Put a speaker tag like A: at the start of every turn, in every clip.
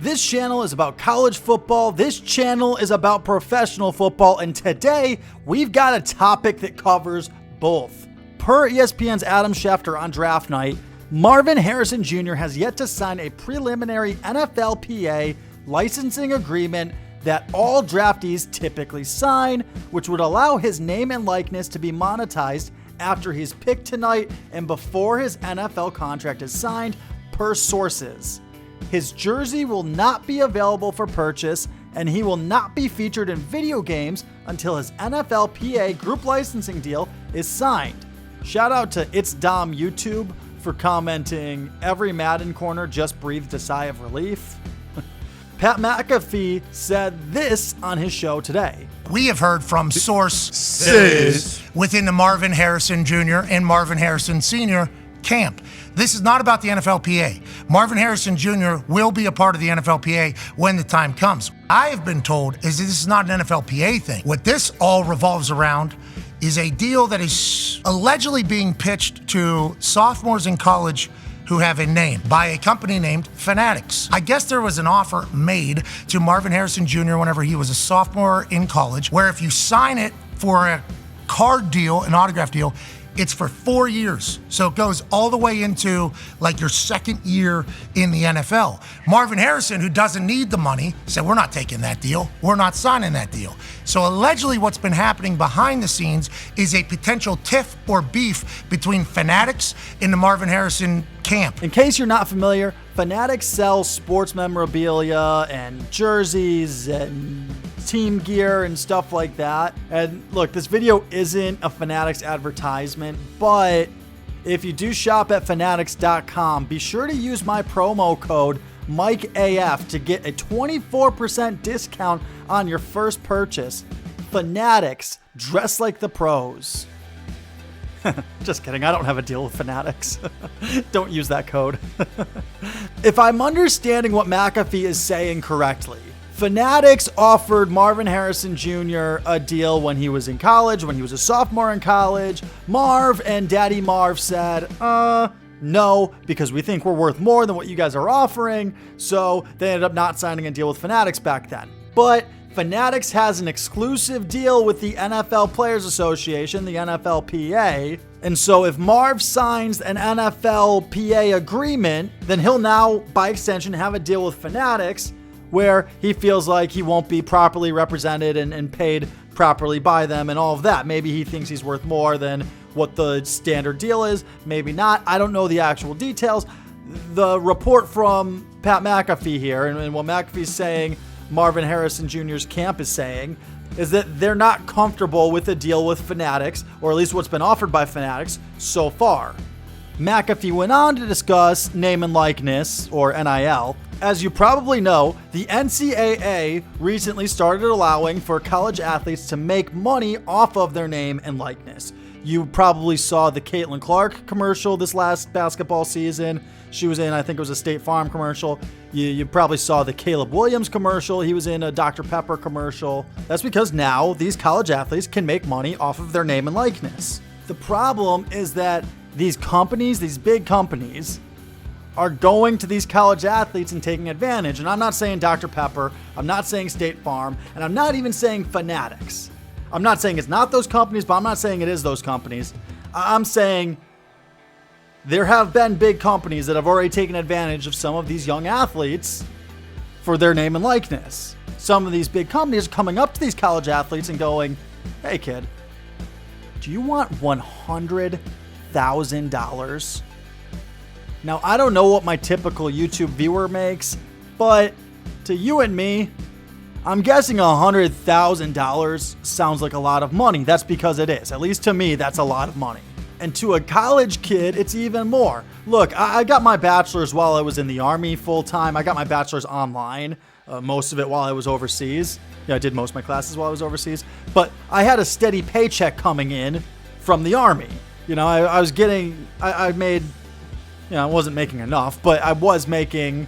A: This channel is about college football. This channel is about professional football. And today we've got a topic that covers both. Per ESPN's Adam Schefter on draft night, Marvin Harrison Jr. has yet to sign a preliminary NFLPA licensing agreement that all draftees typically sign, which would allow his name and likeness to be monetized after he's picked tonight and before his NFL contract is signed, per sources. His jersey will not be available for purchase, and he will not be featured in video games until his NFLPA group licensing deal is signed. Shout out to It's Dom YouTube for commenting, "Every Madden corner just breathed a sigh of relief." Pat McAfee said this on his show today.
B: We have heard from sources within the Marvin Harrison Jr. and Marvin Harrison Sr. camp. This is not about the NFLPA. Marvin Harrison Jr. will be a part of the NFLPA when the time comes. I have been told is that this is not an NFLPA thing. What this all revolves around is a deal that is allegedly being pitched to sophomores in college who have a name by a company named Fanatics. I guess there was an offer made to Marvin Harrison Jr. whenever he was a sophomore in college, where if you sign it for a card deal, an autograph deal, it's for 4 years. So it goes all the way into like your second year in the NFL. Marvin Harrison, who doesn't need the money, said, we're not taking that deal. We're not signing that deal. So allegedly what's been happening behind the scenes is a potential tiff or beef between Fanatics and the Marvin Harrison camp.
A: In case you're not familiar, Fanatics sells sports memorabilia and jerseys and team gear and stuff like that. And look, this video isn't a Fanatics advertisement, but if you do shop at fanatics.com, be sure to use my promo code MikeAF to get a 24% discount on your first purchase. Fanatics, dress like the pros. Just kidding, I don't have a deal with Fanatics. Don't use that code. If I'm understanding what McAfee is saying correctly, Fanatics offered Marvin Harrison Jr. a deal when he was in college, when he was a sophomore in college. Marv and Daddy Marv said, no, because we think we're worth more than what you guys are offering. So they ended up not signing a deal with Fanatics back then. But Fanatics has an exclusive deal with the NFL Players Association, the NFLPA. And so if Marv signs an NFLPA agreement, then he'll now, by extension, have a deal with Fanatics where he feels like he won't be properly represented and paid properly by them and all of that. Maybe he thinks he's worth more than what the standard deal is. Maybe not. I don't know the actual details. The report from Pat McAfee here, and what McAfee's saying, Marvin Harrison Jr.'s camp is saying, is that they're not comfortable with a deal with Fanatics, or at least what's been offered by Fanatics so far. McAfee went on to discuss name and likeness, or NIL. As you probably know, the NCAA recently started allowing for college athletes to make money off of their name and likeness. You probably saw the Caitlin Clark commercial this last basketball season. She was in, I think it was a State Farm commercial. You probably saw the Caleb Williams commercial. He was in a Dr. Pepper commercial. That's because now these college athletes can make money off of their name and likeness. The problem is that these companies, these big companies, are going to these college athletes and taking advantage. And I'm not saying Dr. Pepper, I'm not saying State Farm, and I'm not even saying Fanatics. I'm not saying it's not those companies, but I'm not saying it is those companies. I'm saying there have been big companies that have already taken advantage of some of these young athletes for their name and likeness. Some of these big companies are coming up to these college athletes and going, hey kid, do you want $100,000? Now, I don't know what my typical YouTube viewer makes, but to you and me, I'm guessing $100,000 sounds like a lot of money. That's because it is. At least to me, that's a lot of money. And to a college kid, it's even more. Look, I got my bachelor's while I was in the Army full time. I got my bachelor's online, most of it while I was overseas. Yeah, I did most of my classes while I was overseas. But I had a steady paycheck coming in from the Army. You know, I was getting, I made, you know, I wasn't making enough, but I was making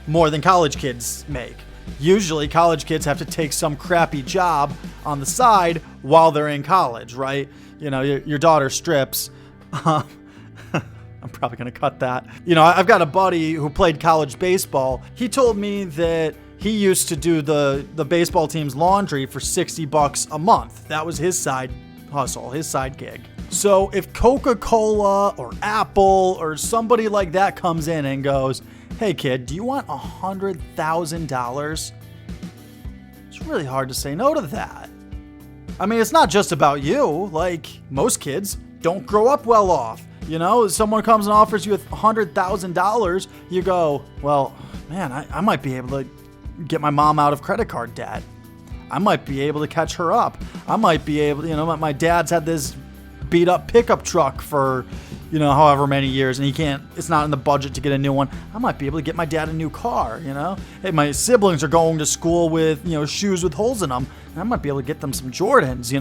A: more than college kids make. Usually college kids have to take some crappy job on the side while they're in college, right? You know, your daughter strips. I'm probably going to cut that. I've got a buddy who played college baseball. He told me that he used to do the baseball team's laundry for $60 a month. That was his side hustle, his side gig. So if Coca-Cola or Apple or somebody like that comes in and goes, hey kid, do you want $100,000? It's really hard to say no to that. I mean, it's not just about you. Like, most kids don't grow up well off. Someone comes and offers you $100,000, you go, well, man, I might be able to get my mom out of credit card debt. I might be able to catch her up. I might be able to, my dad's had this beat up pickup truck for, however many years, and it's not in the budget to get a new one. I might be able to get my dad a new car, Hey, my siblings are going to school with, shoes with holes in them. And I might be able to get them some Jordans,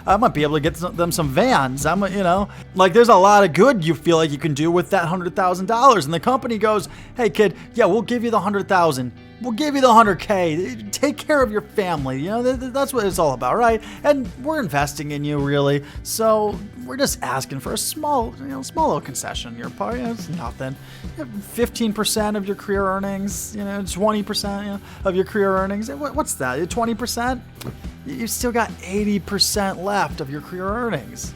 A: I might be able to get them some Vans. There's a lot of good you feel like you can do with that $100,000. And the company goes, hey kid, yeah, we'll give you the $100,000. We'll give you the $100K. Take care of your family. That's what it's all about, right? And we're investing in you, really. So we're just asking for a small little concession on your part. It's nothing. 15% of your career earnings. 20% of your career earnings. What's that? 20%? You've still got 80% left of your career earnings.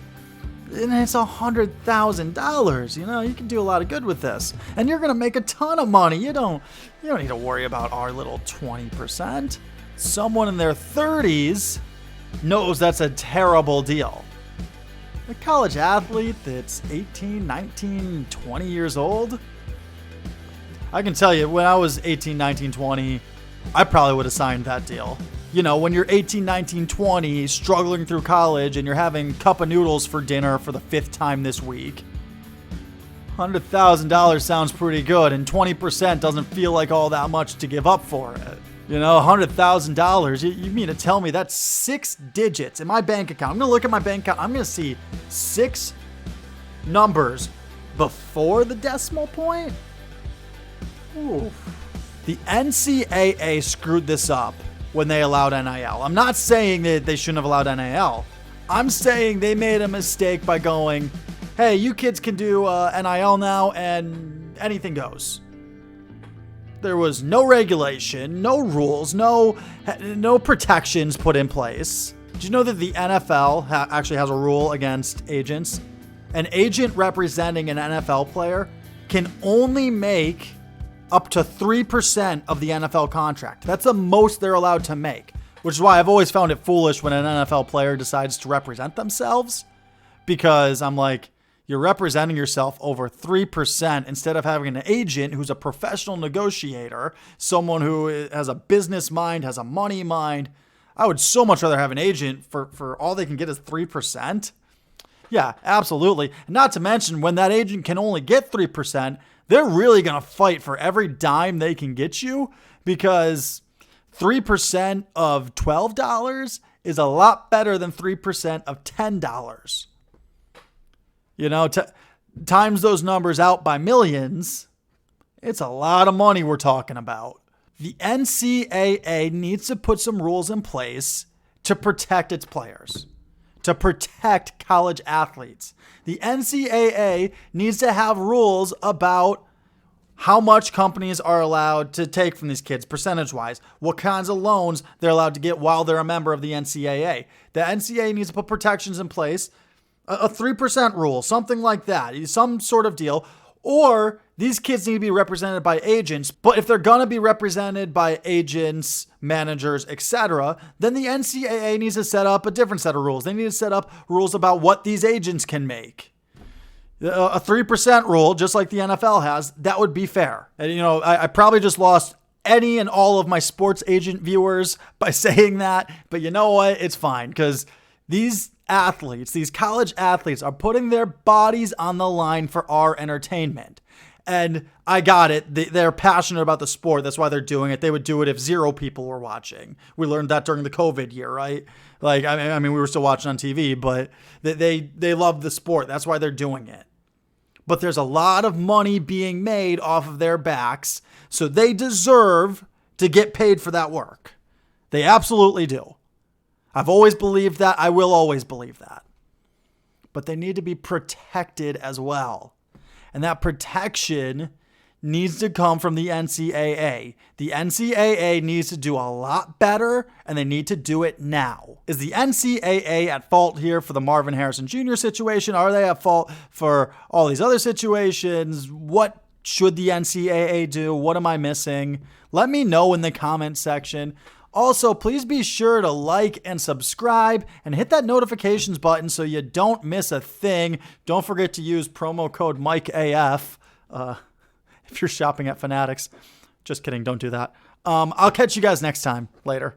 A: And it's $100,000. You can do a lot of good with this, and you're gonna make a ton of money. You don't need to worry about our little 20%. Someone in their 30s knows that's a terrible deal. A college athlete that's 18, 19, 20 years old. I can tell you, when I was 18, 19, 20, I probably would have signed that deal. When you're 18, 19, 20, struggling through college and you're having cup of noodles for dinner for the 5th time this week, $100,000 sounds pretty good, and 20% doesn't feel like all that much to give up for it. $100,000, you mean to tell me that's 6 digits in my bank account? I'm going to look at my bank account. I'm going to see 6 numbers before the decimal point? Ooh. The NCAA screwed this up when they allowed NIL. I'm not saying that they shouldn't have allowed NIL. I'm saying they made a mistake by going, hey, you kids can do NIL now and anything goes. There was no regulation, no rules, no protections put in place. Do you know that the NFL actually has a rule against agents? An agent representing an NFL player can only make up to 3% of the NFL contract. That's the most they're allowed to make, which is why I've always found it foolish when an NFL player decides to represent themselves, because I'm like, you're representing yourself over 3% instead of having an agent who's a professional negotiator, someone who has a business mind, has a money mind. I would so much rather have an agent for all they can get is 3%. Yeah, absolutely. Not to mention, when that agent can only get 3%, they're really going to fight for every dime they can get you, because 3% of $12 is a lot better than 3% of $10. Times those numbers out by millions, it's a lot of money we're talking about. The NCAA needs to put some rules in place to protect its players, to protect college athletes. The NCAA needs to have rules about how much companies are allowed to take from these kids percentage-wise, what kinds of loans they're allowed to get while they're a member of the NCAA. The NCAA needs to put protections in place, a 3% rule, something like that, some sort of deal. Or these kids need to be represented by agents, but if they're going to be represented by agents, managers, etc., then the NCAA needs to set up a different set of rules. They need to set up rules about what these agents can make. A 3% rule, just like the NFL has, that would be fair. And, I probably just lost any and all of my sports agent viewers by saying that, but you know what? It's fine, because these athletes, these college athletes, are putting their bodies on the line for our entertainment. And I got it. They're passionate about the sport. That's why they're doing it. They would do it if 0 people were watching. We learned that during the COVID year, right? I mean, we were still watching on TV, but they love the sport. That's why they're doing it. But there's a lot of money being made off of their backs, so they deserve to get paid for that work. They absolutely do. I've always believed that. I will always believe that. But they need to be protected as well. And that protection needs to come from the NCAA. The NCAA needs to do a lot better, and they need to do it now. Is the NCAA at fault here for the Marvin Harrison Jr. situation? Are they at fault for all these other situations? What should the NCAA do? What am I missing? Let me know in the comment section. Also, please be sure to like and subscribe and hit that notifications button so you don't miss a thing. Don't forget to use promo code MikeAF. If you're shopping at Fanatics. Just kidding, don't do that. I'll catch you guys next time. Later.